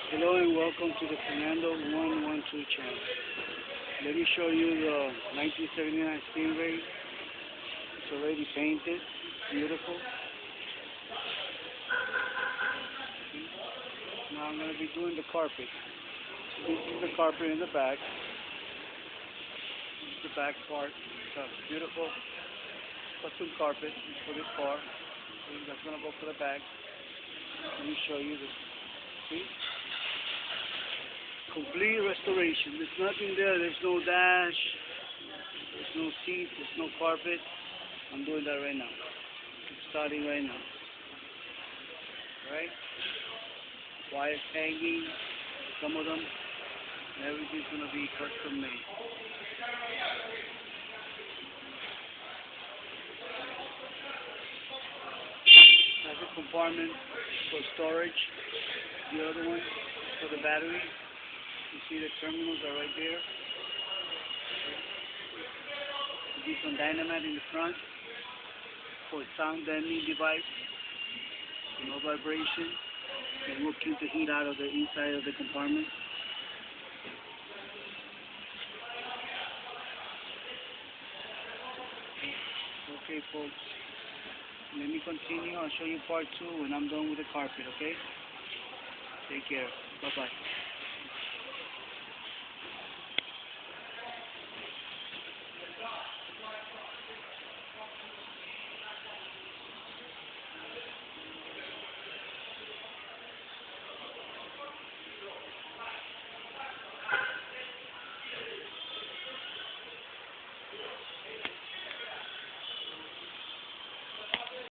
Hello and welcome to the Fernando.3GP channel. Let me show you the 1979 Stingray. It's already painted, beautiful. Now I'm going to be doing the carpet. So this is the carpet in the back. This is the back part. It's a beautiful custom carpet for this car. Okay, that's going to go for the back. Let me show you this. See? Complete restoration. There's nothing there. There's no dash. There's no seats. There's no carpet. I'm doing that right now. I'm starting right now. Alright? Wires hanging. Some of them. Everything's going to be custom made. That's a compartment for storage. The other one is for the battery. You see the terminals are right there. There'll be some dynamite in the front for sound deadening device. No vibration. It will keep the heat out of the inside of the compartment. Okay, folks. Let me continue. I'll show you part 2 when I'm done with the carpet, okay? Take care. Bye-bye.